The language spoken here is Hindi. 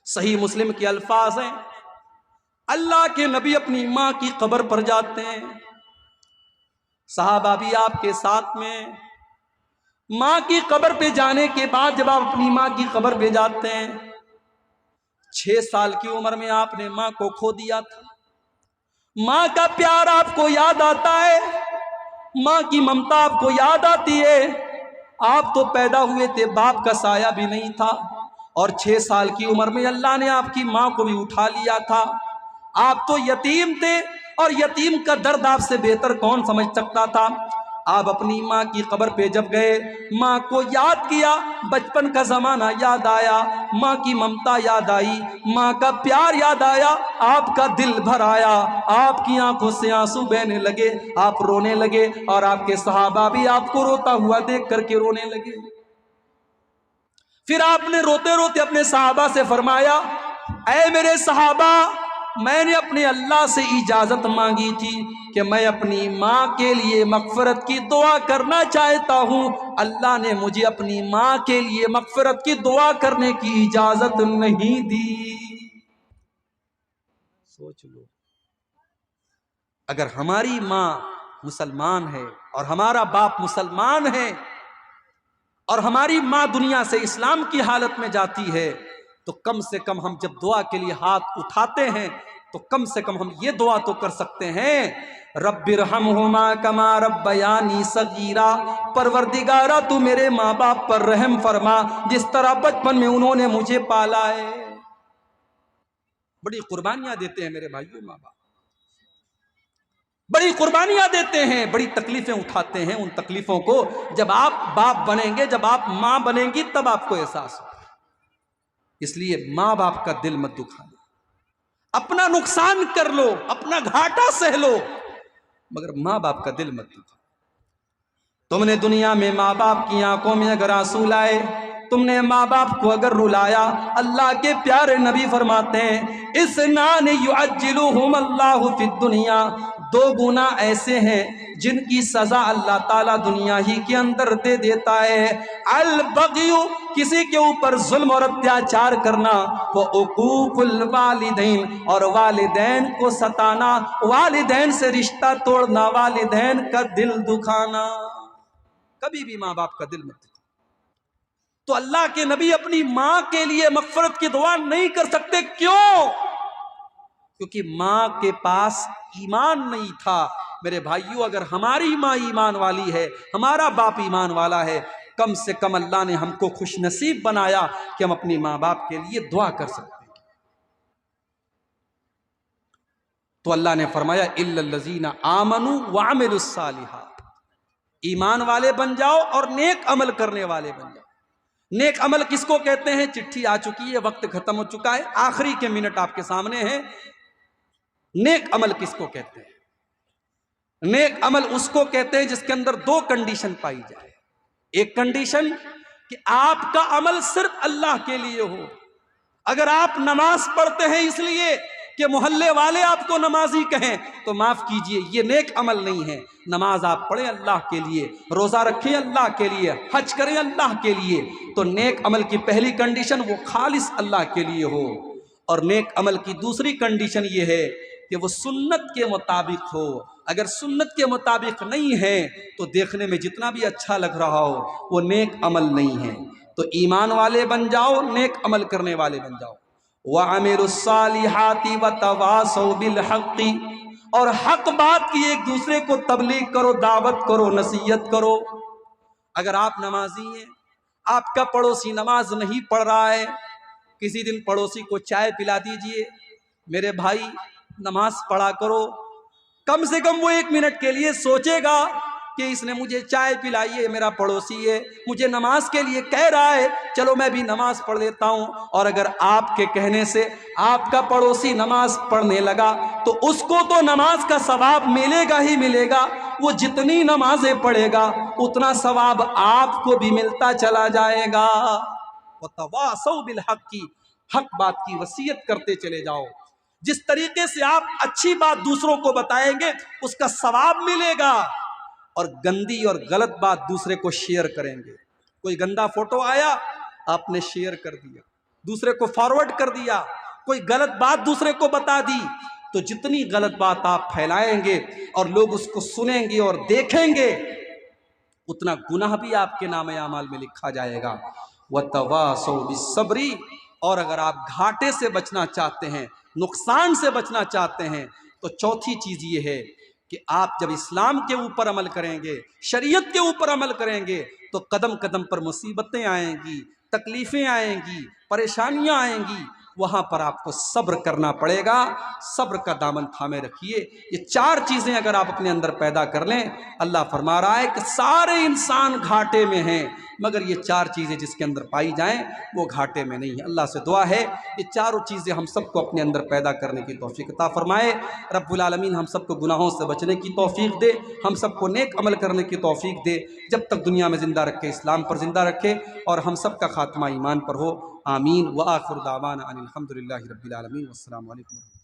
सही मुस्लिम के अल्फाज हैं, अल्लाह के नबी अपनी माँ की कब्र पर जाते हैं, सहाबा भी आपके साथ में। माँ की कब्र पे जाने के बाद जब आप अपनी माँ की कब्र पे जाते हैं, 6 साल की उम्र में आपने माँ को खो दिया था। माँ का प्यार आपको याद आता है, माँ की ममता आपको याद आती है। आप तो पैदा हुए थे, बाप का साया भी नहीं था, और 6 साल की उम्र में अल्लाह ने आपकी माँ को भी उठा लिया था। आप तो यतीम थे, और यतीम का दर्द आपसे बेहतर कौन समझ सकता था। आप अपनी माँ की कब्र पे जब गए, माँ को याद किया, बचपन का जमाना याद आया, माँ की ममता याद आई, माँ का प्यार याद आया, आपका दिल भर आया, आपकी आंखों से आंसू बहने लगे, आप रोने लगे, और आपके सहाबा भी आपको रोता हुआ देख करके रोने लगे। फिर आपने रोते रोते अपने सहाबा से फरमाया, ऐ मेरे सहाबा, मैंने अपने अल्लाह से इजाजत मांगी थी कि मैं अपनी माँ के लिए मगफरत की दुआ करना चाहता हूँ। अल्लाह ने मुझे अपनी माँ के लिए मगफरत की दुआ करने की इजाजत नहीं दी। सोच लो, अगर हमारी माँ मुसलमान है और हमारा बाप मुसलमान है, और हमारी माँ दुनिया से इस्लाम की हालत में जाती है, तो कम से कम हम जब दुआ के लिए हाथ उठाते हैं तो कम से कम हम ये दुआ तो कर सकते हैं, रब्बिरहमहुमा कमा रब्बयानी सगीरा, परवरदिगारा तू मेरे माँ बाप पर रहम फरमा जिस तरह बचपन में उन्होंने मुझे पाला है। बड़ी कुर्बानियां देते हैं मेरे भाइयों माँ बाप, बड़ी कुर्बानियां देते हैं, बड़ी तकलीफें उठाते हैं। उन तकलीफों को जब आप बाप बनेंगे, जब आप मां बनेंगी, तब आपको एहसास होगा। इसलिए मां बाप का दिल मत दुखाना, अपना नुकसान कर लो, अपना घाटा सह लो, मगर मां बाप का दिल मत दुखा। तुमने दुनिया में माँ बाप की आंखों में अगर आंसू लाए, तुमने माँ बाप को अगर रुलाया, अल्लाह के प्यारे नबी फरमाते हैं, इस नान युअज्जिलुहुम अल्लाहु फिद दुनिया, 2 गुना ऐसे हैं जिनकी सजा अल्लाह ताला दुनिया ही के अंदर दे देता है। अल बग़यु, किसी के ऊपर जुल्म और अत्याचार करना, वो उकूकुल वालिदैन, और वालिदैन को सताना, वालिदैन से रिश्ता तोड़ना, वालिदैन का दिल दुखाना। कभी भी माँ बाप का दिल मत दुखा। तो अल्लाह के नबी अपनी माँ के लिए मग़फ़िरत की दुआ नहीं कर सकते, क्यों? क्योंकि माँ के पास ईमान नहीं था। मेरे भाइयों, अगर हमारी माँ ईमान वाली है, हमारा बाप ईमान वाला है, कम से कम अल्लाह ने हमको खुश नसीब बनाया कि हम अपनी माँ बाप के लिए दुआ कर सकते हैं। तो अल्लाह ने फरमाया, इल्लल्लज़ीना आमनू व अमिलुस सालिहात, ईमान वाले बन जाओ और नेक अमल करने वाले बन जाओ। नेक अमल किसको कहते हैं? चिट्ठी आ चुकी है, वक्त खत्म हो चुका है, आखिरी के मिनट आपके सामने हैं। नेक अमल किसको कहते हैं? नेक अमल उसको कहते हैं जिसके अंदर 2 कंडीशन पाई जाए। एक कंडीशन कि आपका अमल सिर्फ अल्लाह के लिए हो। अगर आप नमाज पढ़ते हैं इसलिए कि मोहल्ले वाले आपको नमाजी कहें, तो माफ कीजिए, ये नेक अमल नहीं है। नमाज आप पढ़ें अल्लाह के लिए, रोजा रखें अल्लाह के लिए, हज करें अल्लाह के लिए, तो नेक अमल की पहली कंडीशन वो खालिस अल्लाह के लिए हो। और नेक अमल की दूसरी कंडीशन ये है कि वो सुन्नत के मुताबिक हो। अगर सुन्नत के मुताबिक नहीं है तो देखने में जितना भी अच्छा लग रहा हो, वो नेक अमल नहीं है। तो ईमान वाले बन जाओ, नेक अमल करने वाले बन जाओ। वअमिलुस्सालिहाति वतवासौ बिलहक़्क़ि, और हक बात की एक दूसरे को तबलीग करो, दावत करो, नसीहत करो। अगर आप नमाजी हैं, आपका पड़ोसी नमाज नहीं पढ़ रहा है, किसी दिन पड़ोसी को चाय पिला दीजिए, मेरे भाई नमाज पढ़ा करो। कम से कम वो 1 मिनट के लिए सोचेगा कि इसने मुझे चाय पिलाई है, मेरा पड़ोसी है, मुझे नमाज के लिए कह रहा है, चलो मैं भी नमाज पढ़ लेता हूँ। और अगर आपके कहने से आपका पड़ोसी नमाज पढ़ने लगा तो उसको तो नमाज का सवाब मिलेगा ही मिलेगा। वो जितनी नमाजें पढ़ेगा उतना सवाब आपको भी मिलता चला जाएगा। वतवासौ बिलहक़्क़ि, हक बात की वसीयत करते चले जाओ। जिस तरीके से आप अच्छी बात दूसरों को बताएंगे उसका सवाब मिलेगा, और गंदी और गलत बात दूसरे को शेयर करेंगे। कोई गंदा फोटो आया, आपने शेयर कर दिया, दूसरे को फॉरवर्ड कर दिया, कोई गलत बात दूसरे को बता दी, तो जितनी गलत बात आप फैलाएंगे और लोग उसको सुनेंगे और देखेंगे, उतना गुनाह भी आपके नामे आमाल में लिखा जाएगा। वतवासौ बिस्सब्री, और अगर आप घाटे से बचना चाहते हैं, नुकसान से बचना चाहते हैं, तो चौथी चीज़ ये है कि आप जब इस्लाम के ऊपर अमल करेंगे, शरीयत के ऊपर अमल करेंगे, तो कदम कदम पर मुसीबतें आएंगी, तकलीफ़ें आएंगी, परेशानियां आएंगी, वहाँ पर आपको सब्र करना पड़ेगा। सब्र का दामन थामे रखिए। ये 4 चीज़ें अगर आप अपने अंदर पैदा कर लें, अल्लाह फरमा रहा है कि सारे इंसान घाटे में हैं, मगर ये 4 चीज़ें जिसके अंदर पाई जाएं वो घाटे में नहीं है। अल्लाह से दुआ है ये चारों चीज़ें हम सबको अपने अंदर पैदा करने की तौफीक अता फरमाए। रब्बुल आलमीन हम सबको गुनाहों से बचने की तौफीक दे, हम सबको नेक अमल करने की तौफीक दे, जब तक दुनिया में ज़िंदा रखे, इस्लाम पर ज़िंदा रखे, और हम सब का खात्मा ईमान पर हो। आमीन। व आखिर दावाना अनिल हम्दुलिल्लाहि रब्बिल आलमीन। वस्सलामु अलैकुम।